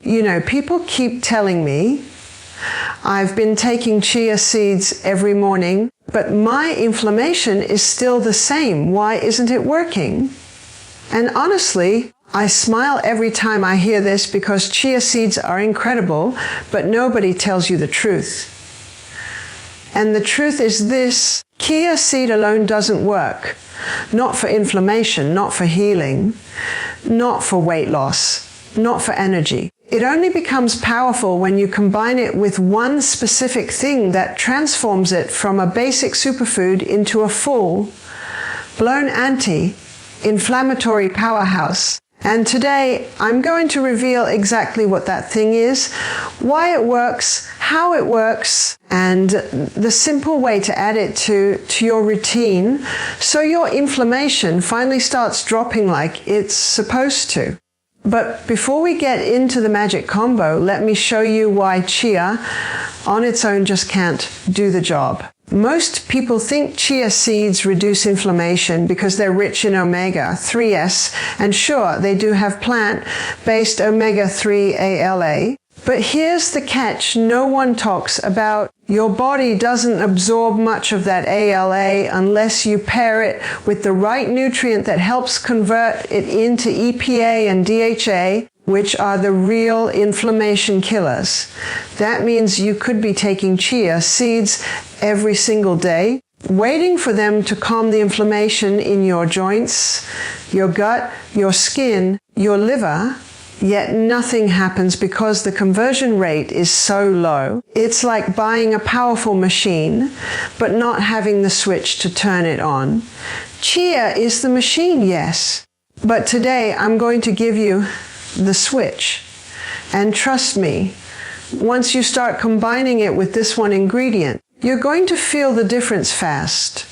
People keep telling me I've been taking chia seeds every morning, but my inflammation is still the same. Why isn't it working? And honestly, I smile every time I hear this because chia seeds are incredible, but nobody tells you the truth. And the truth is this: chia seed alone doesn't work. Not for inflammation, not for healing, not for weight loss, not for energy. It only becomes powerful when you combine it with one specific thing that transforms it from a basic superfood into a full-blown anti-inflammatory powerhouse. And today, I'm going to reveal exactly what that thing is, why it works, how it works, and the simple way to add it to your routine so your inflammation finally starts dropping like it's supposed to. But before we get into the magic combo, let me show you why chia on its own just can't do the job. Most people think chia seeds reduce inflammation because they're rich in omega-3s, and sure, they do have plant-based omega-3 ALA. But here's the catch no one talks about. Your body doesn't absorb much of that ALA unless you pair it with the right nutrient that helps convert it into EPA and DHA, which are the real inflammation killers. That means you could be taking chia seeds every single day, waiting for them to calm the inflammation in your joints, your gut, your skin, your liver, yet nothing happens because the conversion rate is so low. It's like buying a powerful machine, but not having the switch to turn it on. Chia is the machine, yes, but today I'm going to give you the switch. And trust me, once you start combining it with this one ingredient, you're going to feel the difference fast.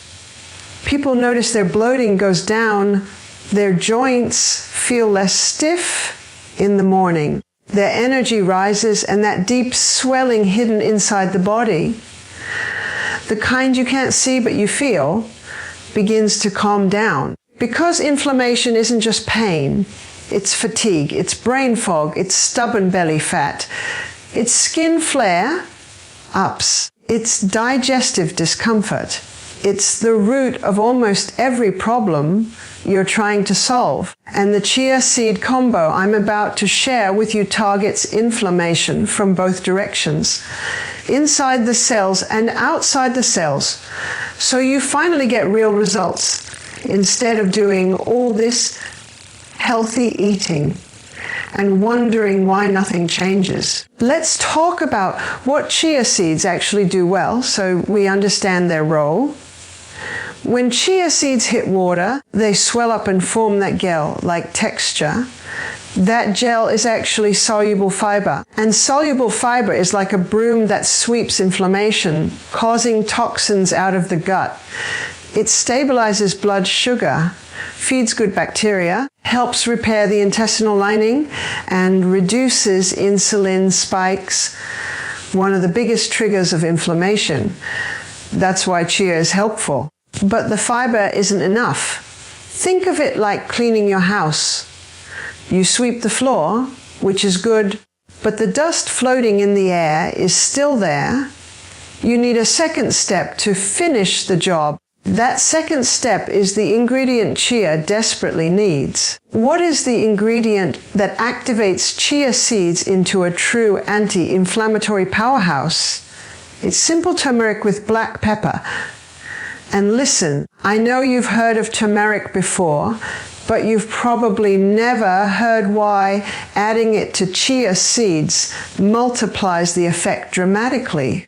People notice their bloating goes down, their joints feel less stiff in the morning, their energy rises, and that deep swelling hidden inside the body, the kind you can't see but you feel, begins to calm down. Because inflammation isn't just pain, it's fatigue, it's brain fog, it's stubborn belly fat, it's skin flare-ups, it's digestive discomfort. It's the root of almost every problem you're trying to solve. And the chia seed combo I'm about to share with you targets inflammation from both directions, inside the cells and outside the cells. So you finally get real results instead of doing all this healthy eating and wondering why nothing changes. Let's talk about what chia seeds actually do well so we understand their role. When chia seeds hit water, they swell up and form that gel-like texture. That gel is actually soluble fiber, and soluble fiber is like a broom that sweeps inflammation, causing toxins out of the gut. It stabilizes blood sugar, feeds good bacteria, helps repair the intestinal lining, and reduces insulin spikes, one of the biggest triggers of inflammation. That's why chia is helpful. But the fiber isn't enough. Think of it like cleaning your house. You sweep the floor, which is good, but the dust floating in the air is still there. You need a second step to finish the job. That second step is the ingredient chia desperately needs. What is the ingredient that activates chia seeds into a true anti-inflammatory powerhouse? It's simple turmeric with black pepper. And listen, I know you've heard of turmeric before, but you've probably never heard why adding it to chia seeds multiplies the effect dramatically.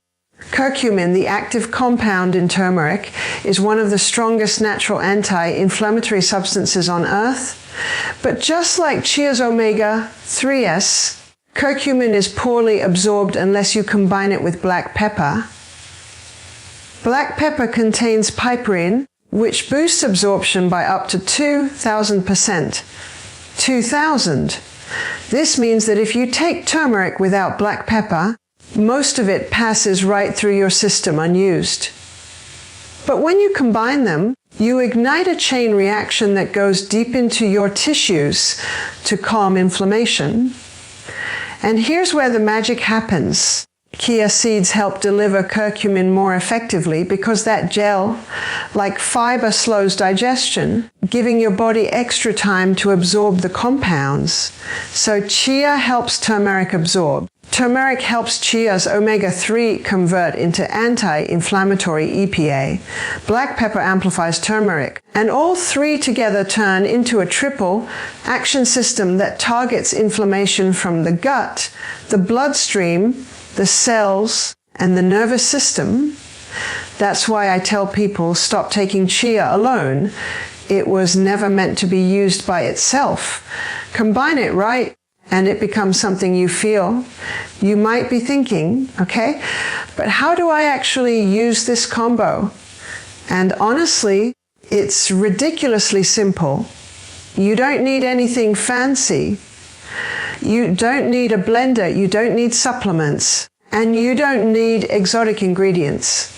Curcumin, the active compound in turmeric, is one of the strongest natural anti-inflammatory substances on earth. But just like chia's omega-3s, curcumin is poorly absorbed unless you combine it with black pepper. Black pepper contains piperine, which boosts absorption by up to 2,000%. 2,000. This means that if you take turmeric without black pepper, most of it passes right through your system unused. But when you combine them, you ignite a chain reaction that goes deep into your tissues to calm inflammation. And here's where the magic happens. Chia seeds help deliver curcumin more effectively because that gel, like fiber, slows digestion, giving your body extra time to absorb the compounds. So chia helps turmeric absorb. Turmeric helps chia's omega-3 convert into anti-inflammatory EPA. Black pepper amplifies turmeric. And all three together turn into a triple action system that targets inflammation from the gut, the bloodstream, the cells, and the nervous system. That's why I tell people stop taking chia alone. It was never meant to be used by itself. Combine it right, and it becomes something you feel. You might be thinking, okay, but how do I actually use this combo? And honestly, it's ridiculously simple. You don't need anything fancy. You don't need a blender, you don't need supplements, and you don't need exotic ingredients.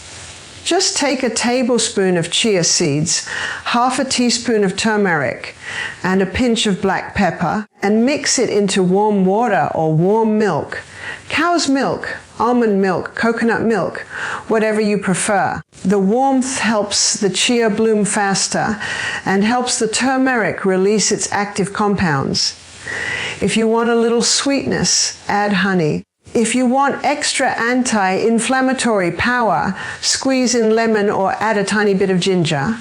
Just take a tablespoon of chia seeds, half a teaspoon of turmeric, and a pinch of black pepper, and mix it into warm water or warm milk. Cow's milk, almond milk, coconut milk, whatever you prefer. The warmth helps the chia bloom faster and helps the turmeric release its active compounds. If you want a little sweetness, add honey. If you want extra anti-inflammatory power, squeeze in lemon or add a tiny bit of ginger.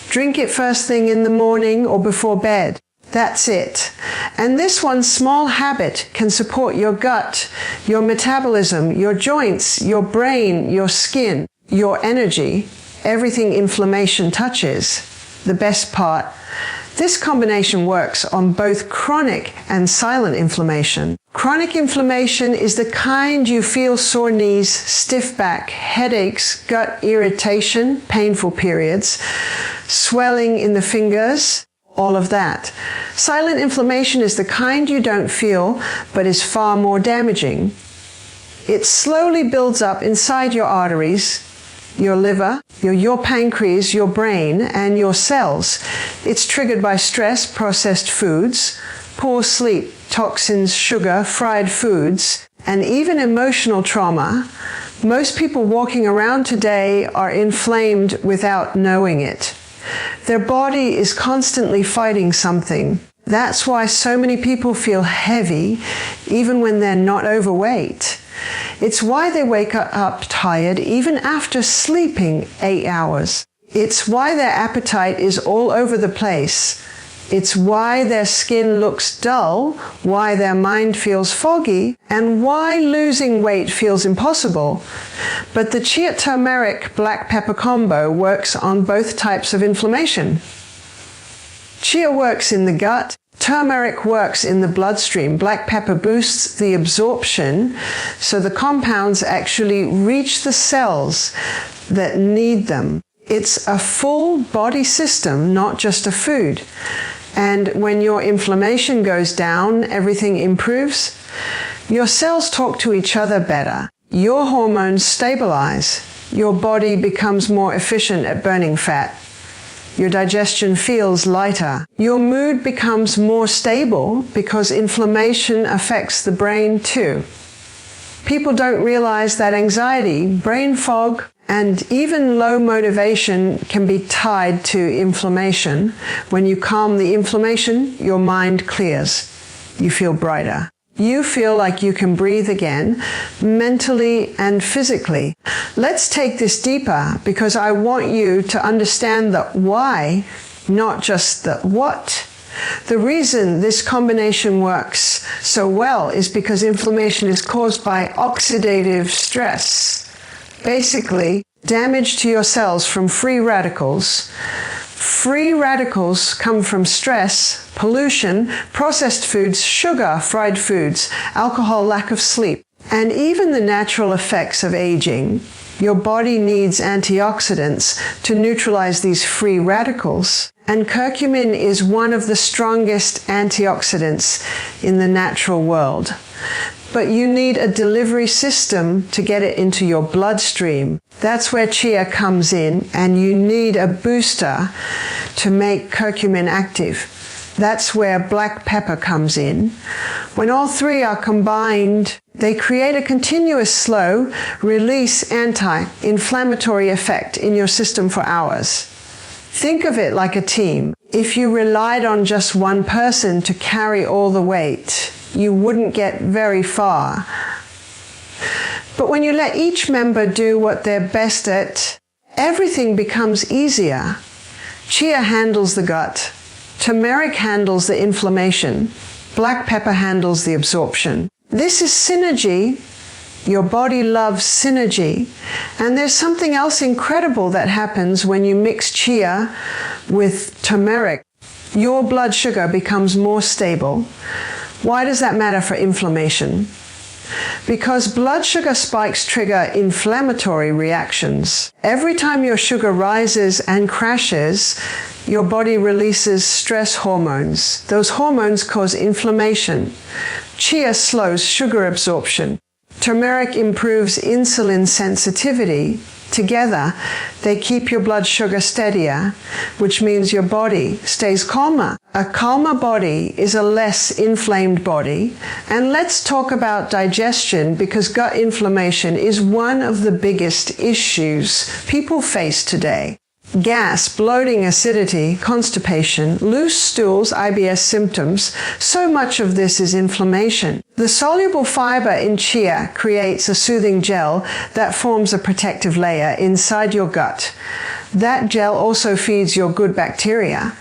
Drink it first thing in the morning or before bed. That's it. And this one small habit can support your gut, your metabolism, your joints, your brain, your skin, your energy, everything inflammation touches. The best part, this combination works on both chronic and silent inflammation. Chronic inflammation is the kind you feel sore knees, stiff back, headaches, gut irritation, painful periods, swelling in the fingers, all of that. Silent inflammation is the kind you don't feel, but is far more damaging. It slowly builds up inside your arteries, your liver, your pancreas, your brain, and your cells. It's triggered by stress, processed foods, poor sleep, toxins, sugar, fried foods, and even emotional trauma. Most people walking around today are inflamed without knowing it. Their body is constantly fighting something. That's why so many people feel heavy, even when they're not overweight. It's why they wake up tired even after sleeping 8 hours. It's why their appetite is all over the place. It's why their skin looks dull, why their mind feels foggy, and why losing weight feels impossible. But the chia turmeric black pepper combo works on both types of inflammation. Chia works in the gut. Turmeric works in the bloodstream. Black pepper boosts the absorption, so the compounds actually reach the cells that need them. It's a full body system, not just a food. And when your inflammation goes down, everything improves. Your cells talk to each other better. Your hormones stabilize. Your body becomes more efficient at burning fat. Your digestion feels lighter. Your mood becomes more stable because inflammation affects the brain too. People don't realize that anxiety, brain fog, and even low motivation can be tied to inflammation. When you calm the inflammation, your mind clears. You feel brighter. You feel like you can breathe again, mentally and physically. Let's take this deeper because I want you to understand the why, not just the what. The reason this combination works so well is because inflammation is caused by oxidative stress. Basically, damage to your cells from free radicals. Free radicals come from stress, pollution, processed foods, sugar, fried foods, alcohol, lack of sleep, and even the natural effects of aging. Your body needs antioxidants to neutralize these free radicals, and curcumin is one of the strongest antioxidants in the natural world. But you need a delivery system to get it into your bloodstream. That's where chia comes in, and you need a booster to make curcumin active. That's where black pepper comes in. When all three are combined, they create a continuous slow release anti-inflammatory effect in your system for hours. Think of it like a team. If you relied on just one person to carry all the weight, you wouldn't get very far. But when you let each member do what they're best at, everything becomes easier. Chia handles the gut. Turmeric handles the inflammation. Black pepper handles the absorption. This is synergy. Your body loves synergy. And there's something else incredible that happens when you mix chia with turmeric. Your blood sugar becomes more stable. Why does that matter for inflammation? Because blood sugar spikes trigger inflammatory reactions. Every time your sugar rises and crashes, your body releases stress hormones. Those hormones cause inflammation. Chia slows sugar absorption. Turmeric improves insulin sensitivity. Together, they keep your blood sugar steadier, which means your body stays calmer. A calmer body is a less inflamed body. And let's talk about digestion, because gut inflammation is one of the biggest issues people face today. Gas, bloating, acidity, constipation, loose stools, IBS symptoms, so much of this is inflammation. The soluble fiber in chia creates a soothing gel that forms a protective layer inside your gut. That gel also feeds your good bacteria.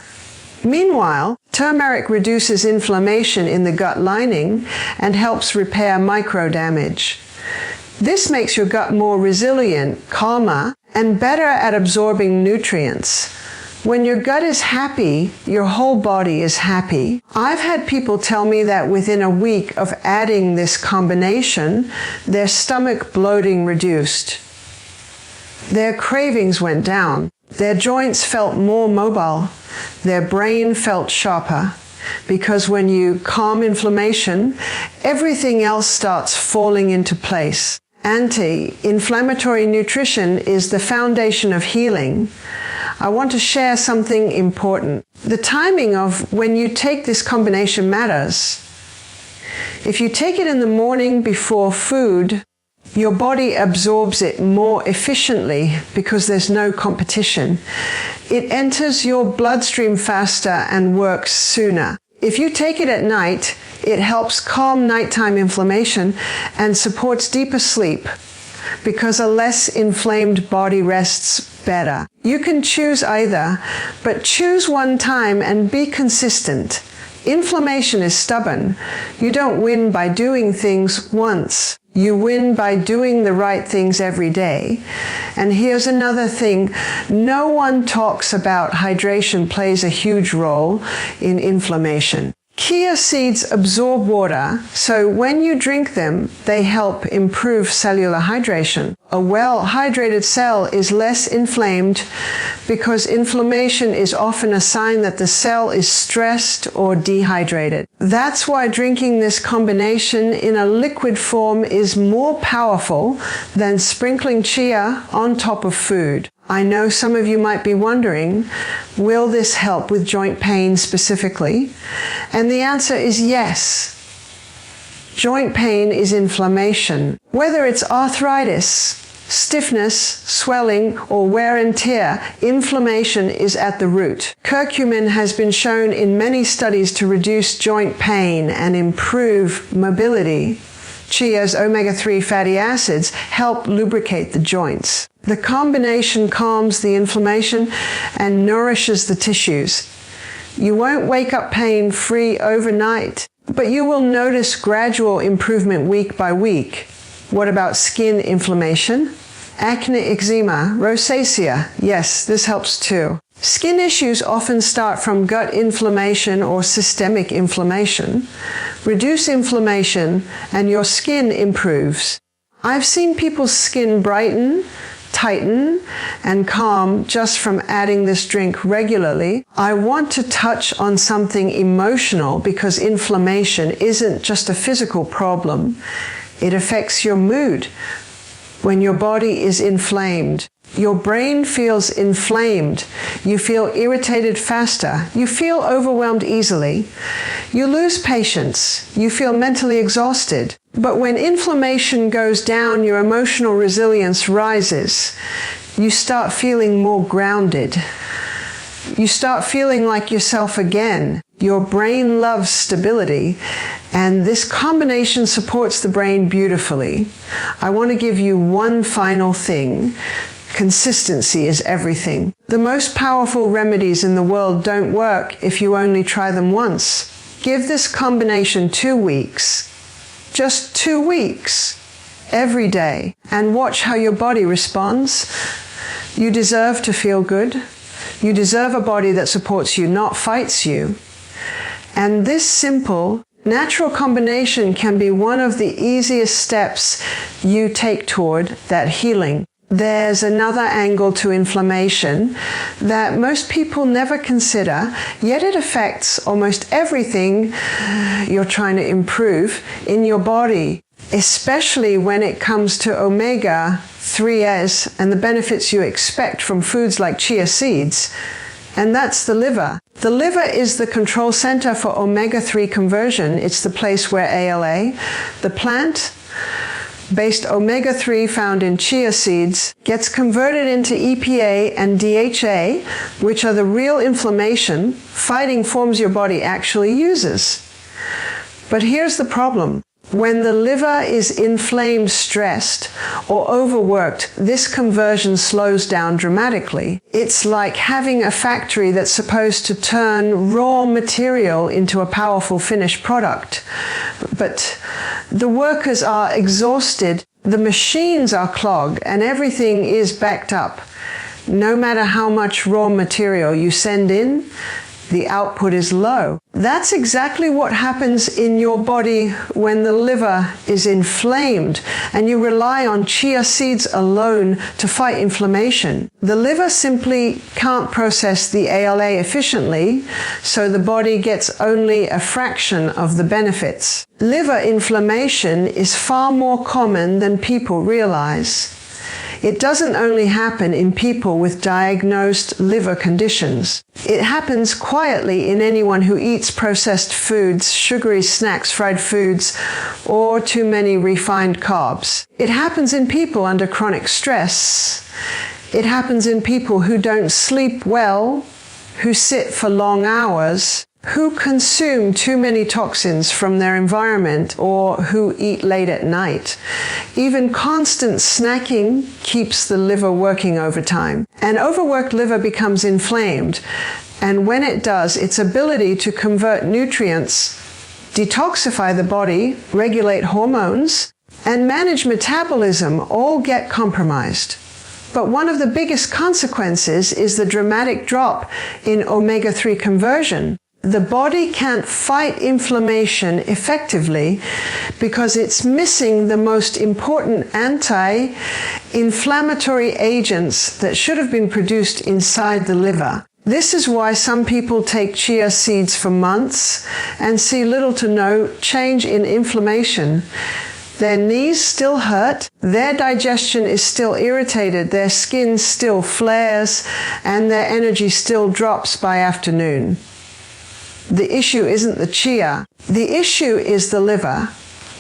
Meanwhile, turmeric reduces inflammation in the gut lining and helps repair micro damage. This makes your gut more resilient, calmer, and better at absorbing nutrients. When your gut is happy, your whole body is happy. I've had people tell me that within a week of adding this combination, their stomach bloating reduced. Their cravings went down. Their joints felt more mobile. Their brain felt sharper. Because when you calm inflammation, everything else starts falling into place. Anti-inflammatory nutrition is the foundation of healing. I want to share something important. The timing of when you take this combination matters. If you take it in the morning before food, your body absorbs it more efficiently because there's no competition. It enters your bloodstream faster and works sooner. If you take it at night, it helps calm nighttime inflammation and supports deeper sleep because a less inflamed body rests better. You can choose either, but choose one time and be consistent. Inflammation is stubborn. You don't win by doing things once. You win by doing the right things every day. And here's another thing. No one talks about hydration plays a huge role in inflammation. Chia seeds absorb water, so when you drink them, they help improve cellular hydration. A well-hydrated cell is less inflamed because inflammation is often a sign that the cell is stressed or dehydrated. That's why drinking this combination in a liquid form is more powerful than sprinkling chia on top of food. I know some of you might be wondering, will this help with joint pain specifically? And the answer is yes. Joint pain is inflammation. Whether it's arthritis, stiffness, swelling, or wear and tear, inflammation is at the root. Curcumin has been shown in many studies to reduce joint pain and improve mobility. Chia's omega-3 fatty acids help lubricate the joints. The combination calms the inflammation and nourishes the tissues. You won't wake up pain-free overnight, but you will notice gradual improvement week by week. What about skin inflammation? Acne, eczema, rosacea. Yes, this helps too. Skin issues often start from gut inflammation or systemic inflammation. Reduce inflammation and your skin improves. I've seen people's skin brighten, tighten, and calm just from adding this drink regularly. I want to touch on something emotional because inflammation isn't just a physical problem. It affects your mood. When your body is inflamed, Your brain feels inflamed. You feel irritated faster. You feel overwhelmed easily. You lose patience. You feel mentally exhausted. But when inflammation goes down, your emotional resilience rises. You start feeling more grounded. You start feeling like yourself again. Your brain loves stability, and this combination supports the brain beautifully. I want to give you one final thing. Consistency is everything. The most powerful remedies in the world don't work if you only try them once. Give this combination 2 weeks. Just 2 weeks. Every day. And watch how your body responds. You deserve to feel good. You deserve a body that supports you, not fights you. And this simple, natural combination can be one of the easiest steps you take toward that healing. There's another angle to inflammation that most people never consider, yet it affects almost everything you're trying to improve in your body, especially when it comes to omega-3s and the benefits you expect from foods like chia seeds. And that's the liver. The liver is the control center for omega-3 conversion. It's the place where ALA, the plant-based omega-3 found in chia seeds, gets converted into EPA and DHA, which are the real inflammation-fighting forms your body actually uses. But here's the problem. When the liver is inflamed, stressed, or overworked, this conversion slows down dramatically. It's like having a factory that's supposed to turn raw material into a powerful finished product. But the workers are exhausted, the machines are clogged, and everything is backed up. No matter how much raw material you send in, the output is low. That's exactly what happens in your body when the liver is inflamed and you rely on chia seeds alone to fight inflammation. The liver simply can't process the ALA efficiently, so the body gets only a fraction of the benefits. Liver inflammation is far more common than people realize. It doesn't only happen in people with diagnosed liver conditions. It happens quietly in anyone who eats processed foods, sugary snacks, fried foods, or too many refined carbs. It happens in people under chronic stress. It happens in people who don't sleep well, who sit for long hours, who consume too many toxins from their environment, or who eat late at night. Even constant snacking keeps the liver working overtime. An overworked liver becomes inflamed, and when it does, its ability to convert nutrients, detoxify the body, regulate hormones, and manage metabolism all get compromised. But one of the biggest consequences is the dramatic drop in omega-3 conversion. The body can't fight inflammation effectively because it's missing the most important anti-inflammatory agents that should have been produced inside the liver. This is why some people take chia seeds for months and see little to no change in inflammation. Their knees still hurt, their digestion is still irritated, their skin still flares, and their energy still drops by afternoon. The issue isn't the chia. The issue is the liver.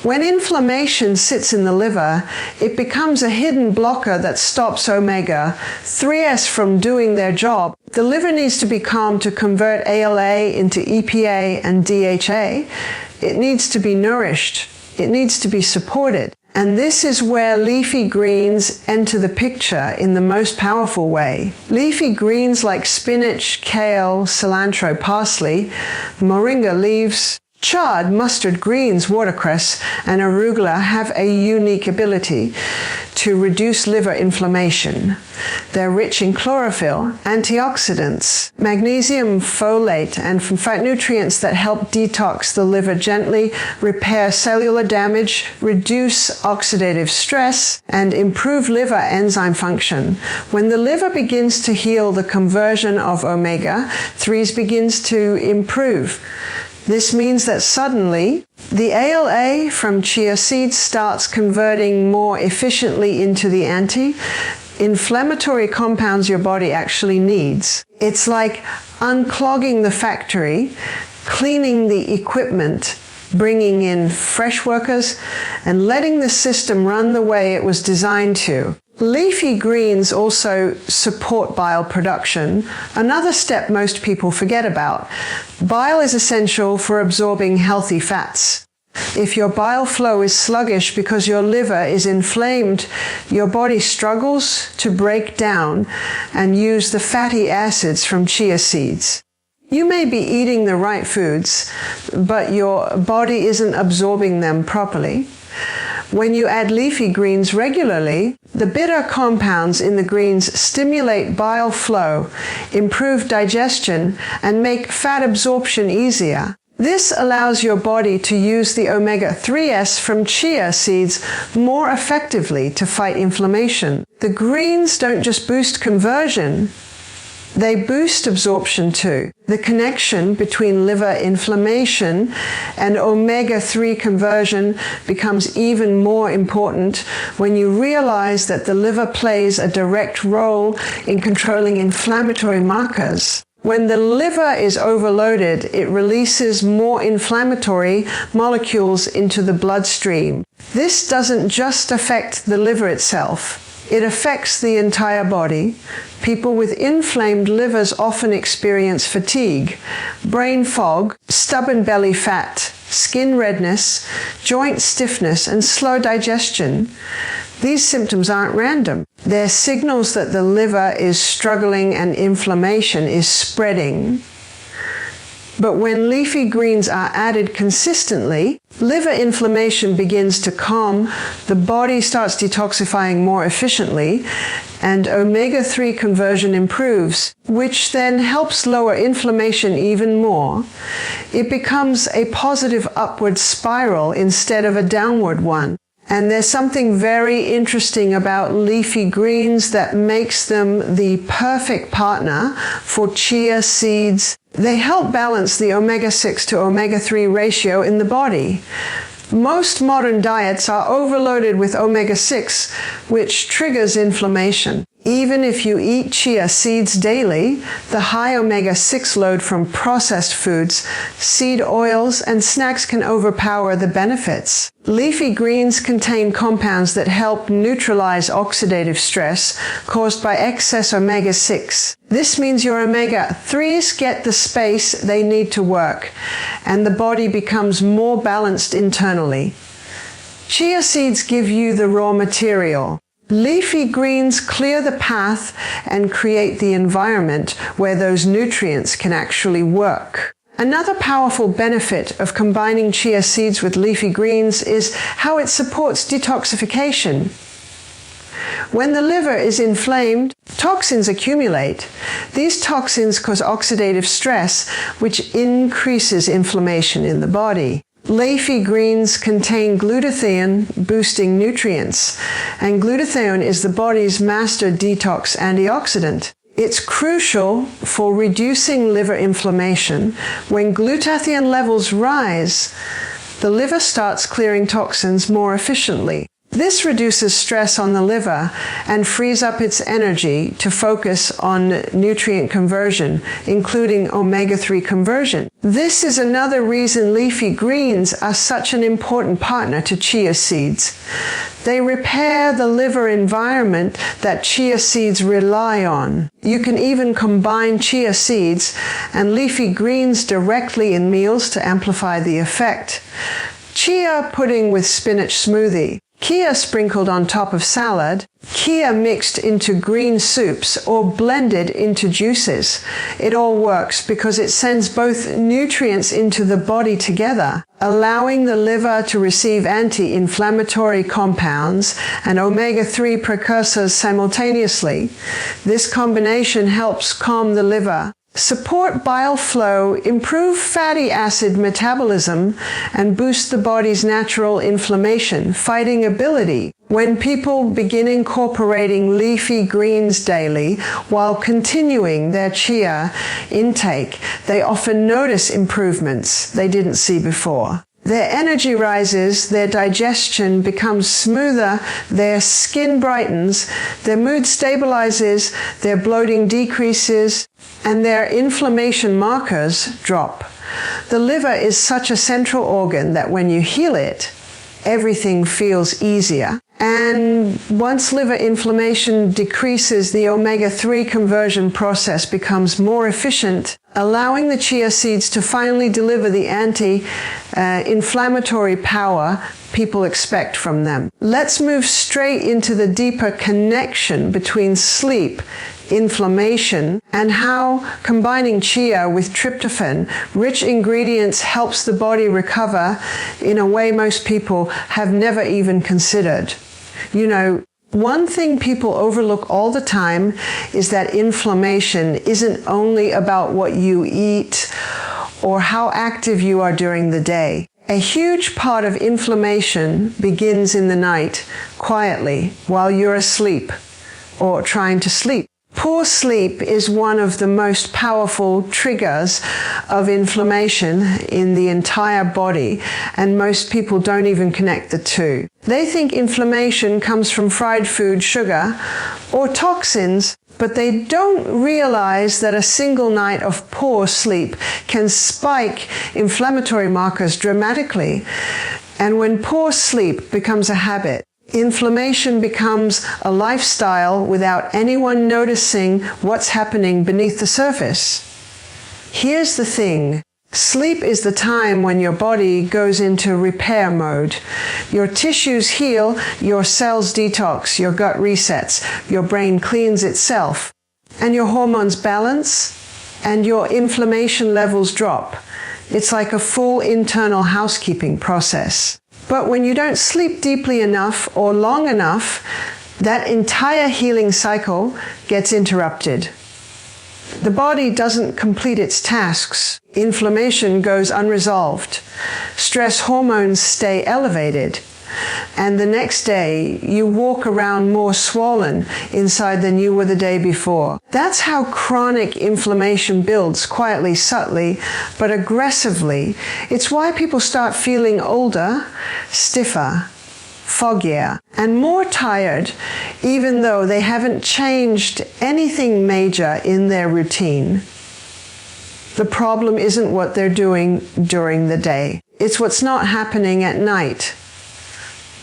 When inflammation sits in the liver, it becomes a hidden blocker that stops omega-3s from doing their job. The liver needs to be calm to convert ALA into EPA and DHA. It needs to be nourished. It needs to be supported. And this is where leafy greens enter the picture in the most powerful way. Leafy greens like spinach, kale, cilantro, parsley, moringa leaves, chard, mustard greens, watercress, and arugula have a unique ability to reduce liver inflammation. They're rich in chlorophyll, antioxidants, magnesium, folate, and phytonutrients that help detox the liver gently, repair cellular damage, reduce oxidative stress, and improve liver enzyme function. When the liver begins to heal, the conversion of omega-3s begins to improve. This means that suddenly, the ALA from chia seeds starts converting more efficiently into the inflammatory compounds your body actually needs. It's like unclogging the factory, cleaning the equipment, bringing in fresh workers, and letting the system run the way it was designed to. Leafy greens also support bile production, another step most people forget about. Bile is essential for absorbing healthy fats. If your bile flow is sluggish because your liver is inflamed, your body struggles to break down and use the fatty acids from chia seeds. You may be eating the right foods, but your body isn't absorbing them properly. When you add leafy greens regularly, the bitter compounds in the greens stimulate bile flow, improve digestion, and make fat absorption easier. This allows your body to use the omega-3s from chia seeds more effectively to fight inflammation. The greens don't just boost conversion, they boost absorption too. The connection between liver inflammation and omega-3 conversion becomes even more important when you realize that the liver plays a direct role in controlling inflammatory markers. When the liver is overloaded, it releases more inflammatory molecules into the bloodstream. This doesn't just affect the liver itself. It affects the entire body. People with inflamed livers often experience fatigue, brain fog, stubborn belly fat, skin redness, joint stiffness, and slow digestion. These symptoms aren't random. They're signals that the liver is struggling and inflammation is spreading. But when leafy greens are added consistently, liver inflammation begins to calm, the body starts detoxifying more efficiently, and omega-3 conversion improves, which then helps lower inflammation even more. It becomes a positive upward spiral instead of a downward one. And there's something very interesting about leafy greens that makes them the perfect partner for chia seeds. They help balance the omega-6 to omega-3 ratio in the body. Most modern diets are overloaded with omega-6, which triggers inflammation. Even if you eat chia seeds daily, the high omega-6 load from processed foods, seed oils, and snacks can overpower the benefits. Leafy greens contain compounds that help neutralize oxidative stress caused by excess omega-6. This means your omega-3s get the space they need to work, and the body becomes more balanced internally. Chia seeds give you the raw material. Leafy greens clear the path and create the environment where those nutrients can actually work. Another powerful benefit of combining chia seeds with leafy greens is how it supports detoxification. When the liver is inflamed, toxins accumulate. These toxins cause oxidative stress, which increases inflammation in the body. Leafy greens contain glutathione, boosting nutrients, and glutathione is the body's master detox antioxidant. It's crucial for reducing liver inflammation. When glutathione levels rise, the liver starts clearing toxins more efficiently. This reduces stress on the liver and frees up its energy to focus on nutrient conversion, including omega-3 conversion. This is another reason leafy greens are such an important partner to chia seeds. They repair the liver environment that chia seeds rely on. You can even combine chia seeds and leafy greens directly in meals to amplify the effect. Chia pudding with spinach smoothie. Chia sprinkled on top of salad, chia mixed into green soups or blended into juices. It all works because it sends both nutrients into the body together, allowing the liver to receive anti-inflammatory compounds and omega-3 precursors simultaneously. This combination helps calm the liver, support bile flow, improve fatty acid metabolism, and boost the body's natural inflammation fighting ability. When people begin incorporating leafy greens daily while continuing their chia intake, they often notice improvements they didn't see before. Their energy rises, their digestion becomes smoother, their skin brightens, their mood stabilizes, their bloating decreases, and their inflammation markers drop. The liver is such a central organ that when you heal it, everything feels easier. And once liver inflammation decreases, the omega-3 conversion process becomes more efficient, allowing the chia seeds to finally deliver the anti-inflammatory power people expect from them. Let's move straight into the deeper connection between sleep, inflammation, and how combining chia with tryptophan, rich ingredients, helps the body recover in a way most people have never even considered. You know, one thing people overlook all the time is that inflammation isn't only about what you eat or how active you are during the day. A huge part of inflammation begins in the night, quietly, while you're asleep or trying to sleep. Poor sleep is one of the most powerful triggers of inflammation in the entire body, and most people don't even connect the two. They think inflammation comes from fried food, sugar, or toxins, but they don't realize that a single night of poor sleep can spike inflammatory markers dramatically. And when poor sleep becomes a habit, inflammation becomes a lifestyle without anyone noticing what's happening beneath the surface. Here's the thing. Sleep is the time when your body goes into repair mode. Your tissues heal, your cells detox, your gut resets, your brain cleans itself, and your hormones balance, and your inflammation levels drop. It's like a full internal housekeeping process. But when you don't sleep deeply enough or long enough, that entire healing cycle gets interrupted. The body doesn't complete its tasks. Inflammation goes unresolved. Stress hormones stay elevated. And the next day, you walk around more swollen inside than you were the day before. That's how chronic inflammation builds, quietly, subtly, but aggressively. It's why people start feeling older, stiffer, foggier, and more tired, even though they haven't changed anything major in their routine. The problem isn't what they're doing during the day. It's what's not happening at night.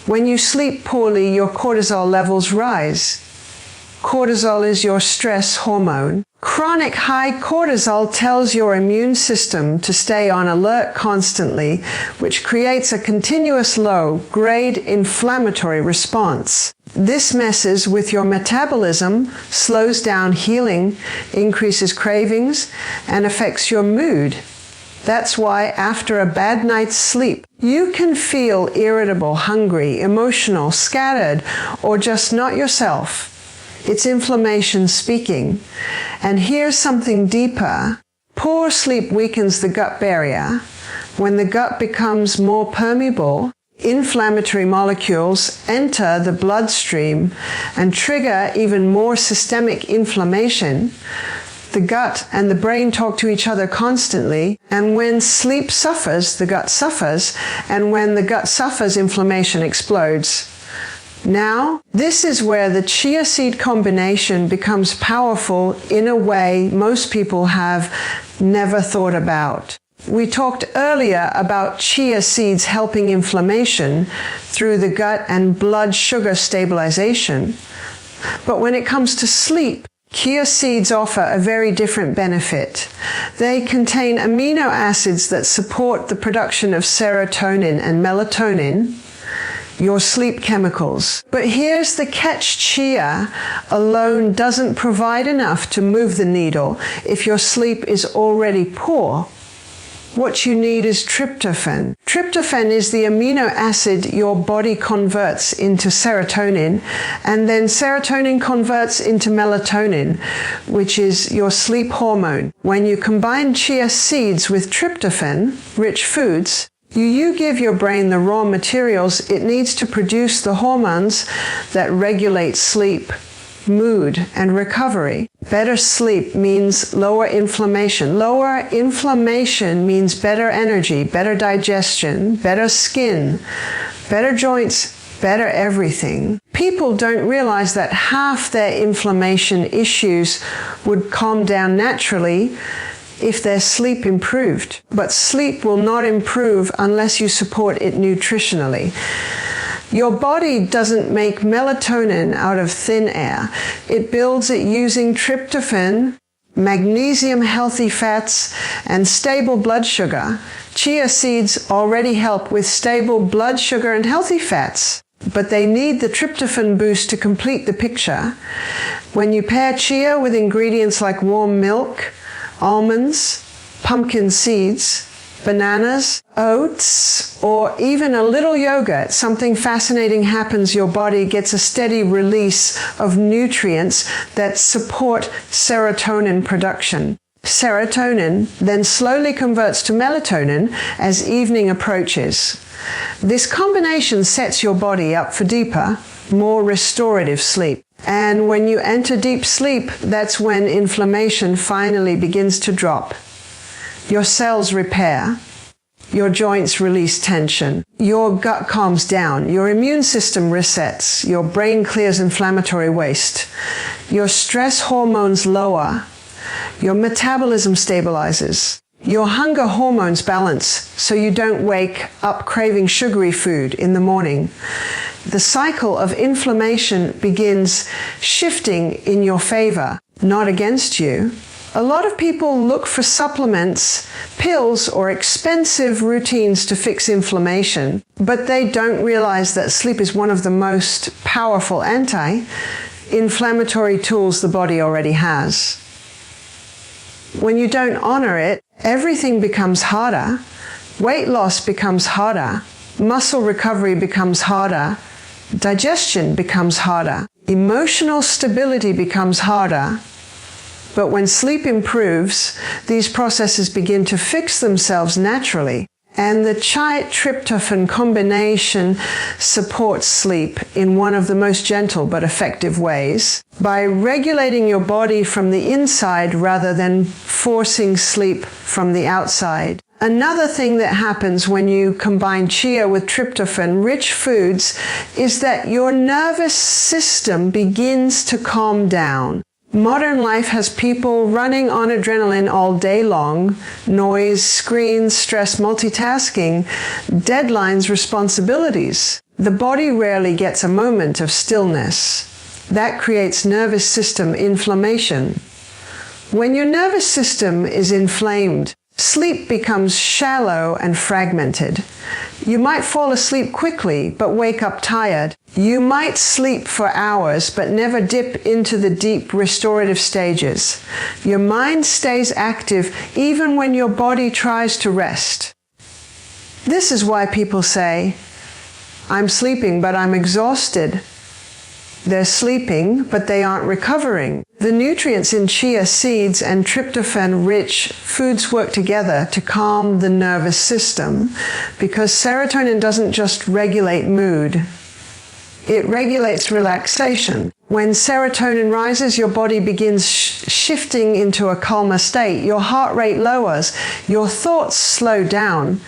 When you sleep poorly, your cortisol levels rise. Cortisol is your stress hormone. Chronic high cortisol tells your immune system to stay on alert constantly, which creates a continuous low-grade inflammatory response. This messes with your metabolism, slows down healing, increases cravings, and affects your mood. That's why after a bad night's sleep, you can feel irritable, hungry, emotional, scattered, or just not yourself. It's inflammation speaking. And here's something deeper. Poor sleep weakens the gut barrier. When the gut becomes more permeable, inflammatory molecules enter the bloodstream and trigger even more systemic inflammation. The gut and the brain talk to each other constantly, and when sleep suffers, the gut suffers, and when the gut suffers, inflammation explodes. Now, this is where the chia seed combination becomes powerful in a way most people have never thought about. We talked earlier about chia seeds helping inflammation through the gut and blood sugar stabilization. But when it comes to sleep, chia seeds offer a very different benefit. They contain amino acids that support the production of serotonin and melatonin, your sleep chemicals. But here's the catch: chia alone doesn't provide enough to move the needle if your sleep is already poor. What you need is tryptophan. Tryptophan is the amino acid your body converts into serotonin, and then serotonin converts into melatonin, which is your sleep hormone. When you combine chia seeds with tryptophan-rich foods, you give your brain the raw materials it needs to produce the hormones that regulate sleep, mood, and recovery. Better sleep means lower inflammation. Lower inflammation means better energy, better digestion, better skin, better joints, better everything. People don't realize that half their inflammation issues would calm down naturally if their sleep improved. But sleep will not improve unless you support it nutritionally. Your body doesn't make melatonin out of thin air. It builds it using tryptophan, magnesium, healthy fats, and stable blood sugar. Chia seeds already help with stable blood sugar and healthy fats, but they need the tryptophan boost to complete the picture. When you pair chia with ingredients like warm milk, almonds, pumpkin seeds, bananas, oats, or even a little yogurt, something fascinating happens. Your body gets a steady release of nutrients that support serotonin production. Serotonin then slowly converts to melatonin as evening approaches. This combination sets your body up for deeper, more restorative sleep. And when you enter deep sleep, that's when inflammation finally begins to drop. Your cells repair, your joints release tension, your gut calms down, your immune system resets, your brain clears inflammatory waste, your stress hormones lower, your metabolism stabilizes, your hunger hormones balance so you don't wake up craving sugary food in the morning. The cycle of inflammation begins shifting in your favor, not against you. A lot of people look for supplements, pills, or expensive routines to fix inflammation, but they don't realize that sleep is one of the most powerful anti-inflammatory tools the body already has. When you don't honor it, everything becomes harder. Weight loss becomes harder. Muscle recovery becomes harder. Digestion becomes harder. Emotional stability becomes harder. But when sleep improves, these processes begin to fix themselves naturally. And the chai-tryptophan combination supports sleep in one of the most gentle but effective ways by regulating your body from the inside rather than forcing sleep from the outside. Another thing that happens when you combine chia with tryptophan-rich foods is that your nervous system begins to calm down. Modern life has people running on adrenaline all day long, noise, screens, stress, multitasking, deadlines, responsibilities. The body rarely gets a moment of stillness. That creates nervous system inflammation. When your nervous system is inflamed, sleep becomes shallow and fragmented. You might fall asleep quickly, but wake up tired. You might sleep for hours, but never dip into the deep restorative stages. Your mind stays active even when your body tries to rest. This is why people say, "I'm sleeping, but I'm exhausted." They're sleeping, but they aren't recovering. The nutrients in chia seeds and tryptophan-rich foods work together to calm the nervous system because serotonin doesn't just regulate mood. It regulates relaxation. When serotonin rises, your body begins shifting into a calmer state. Your heart rate lowers. Your thoughts slow down.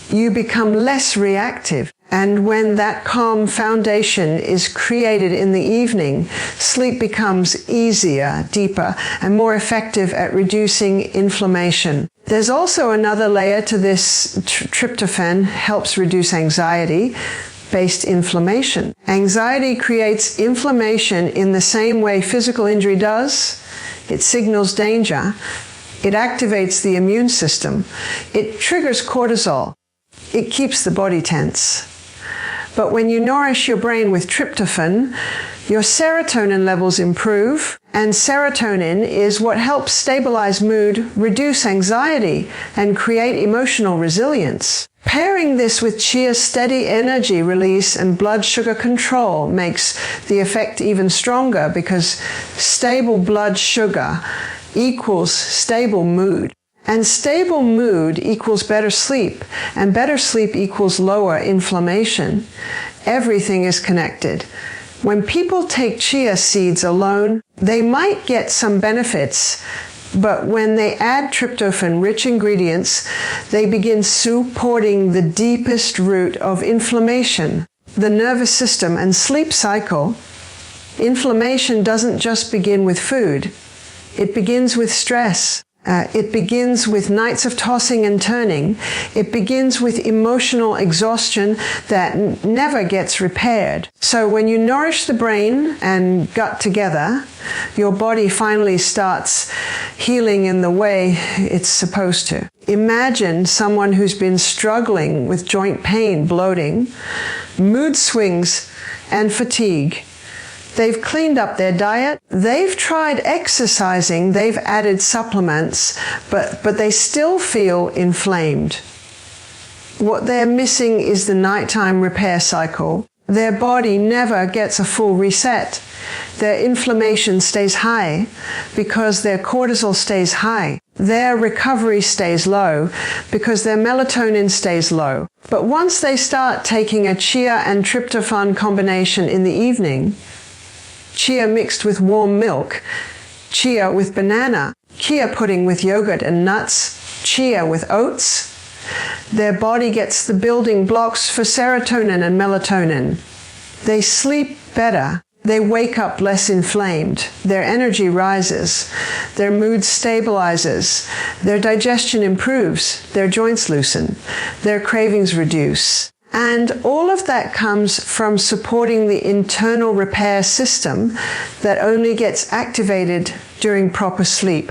You become less reactive. And when that calm foundation is created in the evening, sleep becomes easier, deeper, and more effective at reducing inflammation. There's also another layer to this. Tryptophan helps reduce anxiety-based inflammation. Anxiety creates inflammation in the same way physical injury does. It signals danger. It activates the immune system. It triggers cortisol. It keeps the body tense. But when you nourish your brain with tryptophan, your serotonin levels improve, and serotonin is what helps stabilize mood, reduce anxiety, and create emotional resilience. Pairing this with chia's steady energy release and blood sugar control makes the effect even stronger because stable blood sugar equals stable mood. And stable mood equals better sleep, and better sleep equals lower inflammation. Everything is connected. When people take chia seeds alone, they might get some benefits, but when they add tryptophan-rich ingredients, they begin supporting the deepest root of inflammation, the nervous system and sleep cycle. Inflammation doesn't just begin with food. It begins with stress. It begins with nights of tossing and turning. It begins with emotional exhaustion that never gets repaired. So when you nourish the brain and gut together, your body finally starts healing in the way it's supposed to. Imagine someone who's been struggling with joint pain, bloating, mood swings, and fatigue. They've cleaned up their diet, they've tried exercising, they've added supplements, but they still feel inflamed. What they're missing is the nighttime repair cycle. Their body never gets a full reset. Their inflammation stays high because their cortisol stays high. Their recovery stays low because their melatonin stays low. But once they start taking a chia and tryptophan combination in the evening, chia mixed with warm milk, chia with banana, chia pudding with yogurt and nuts, chia with oats, their body gets the building blocks for serotonin and melatonin. They sleep better. They wake up less inflamed. Their energy rises. Their mood stabilizes. Their digestion improves. Their joints loosen. Their cravings reduce. And all of that comes from supporting the internal repair system that only gets activated during proper sleep.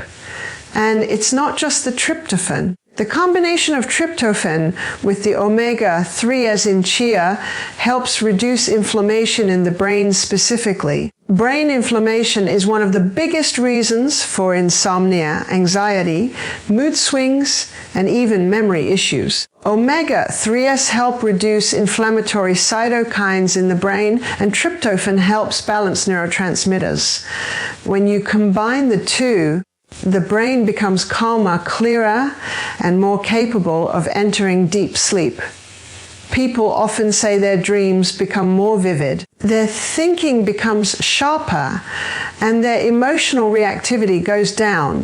And it's not just the tryptophan. The combination of tryptophan with the omega-3 as in chia helps reduce inflammation in the brain specifically. Brain inflammation is one of the biggest reasons for insomnia, anxiety, mood swings, and even memory issues. Omega-3s help reduce inflammatory cytokines in the brain, and tryptophan helps balance neurotransmitters. When you combine the two, the brain becomes calmer, clearer, and more capable of entering deep sleep. People often say their dreams become more vivid, their thinking becomes sharper, and their emotional reactivity goes down.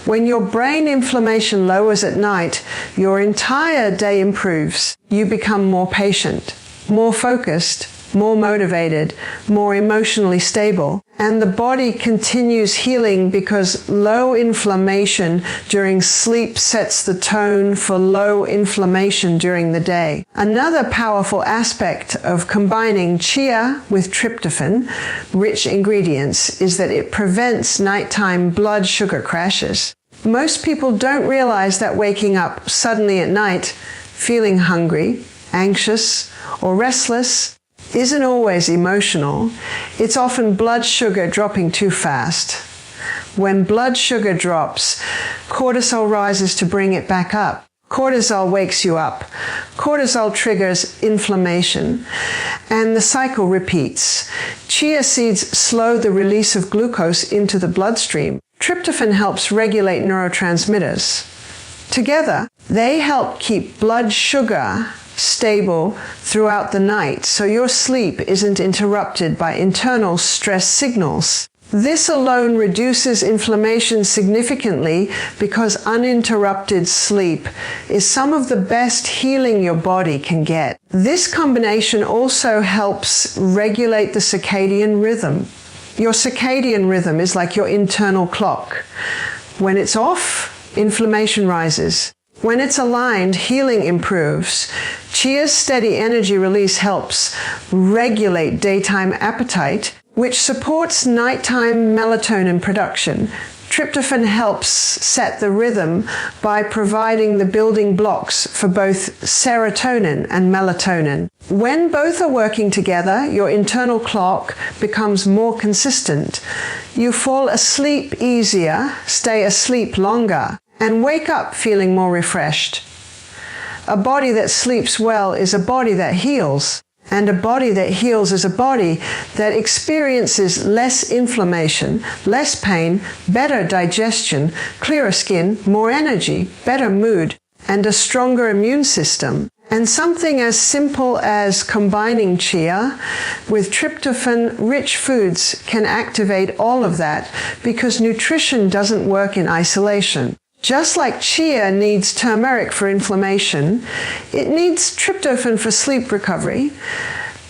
When your brain inflammation lowers at night, your entire day improves. You become more patient, more focused, more motivated, more emotionally stable. And the body continues healing because low inflammation during sleep sets the tone for low inflammation during the day. Another powerful aspect of combining chia with tryptophan-rich ingredients is that it prevents nighttime blood sugar crashes. Most people don't realize that waking up suddenly at night, feeling hungry, anxious, or restless isn't always emotional. It's often blood sugar dropping too fast. When blood sugar drops, cortisol rises to bring it back up. Cortisol wakes you up. Cortisol triggers inflammation, and the cycle repeats. Chia seeds slow the release of glucose into the bloodstream. Tryptophan helps regulate neurotransmitters. Together, they help keep blood sugar stable throughout the night, so your sleep isn't interrupted by internal stress signals. This alone reduces inflammation significantly because uninterrupted sleep is some of the best healing your body can get. This combination also helps regulate the circadian rhythm. Your circadian rhythm is like your internal clock. When it's off, inflammation rises. When it's aligned, healing improves. Chia's steady energy release helps regulate daytime appetite, which supports nighttime melatonin production. Tryptophan helps set the rhythm by providing the building blocks for both serotonin and melatonin. When both are working together, your internal clock becomes more consistent. You fall asleep easier, stay asleep longer, and wake up feeling more refreshed. A body that sleeps well is a body that heals, and a body that heals is a body that experiences less inflammation, less pain, better digestion, clearer skin, more energy, better mood, and a stronger immune system. And something as simple as combining chia with tryptophan-rich foods can activate all of that, because nutrition doesn't work in isolation. Just like chia needs turmeric for inflammation, it needs tryptophan for sleep recovery.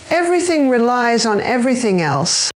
Everything relies on everything else.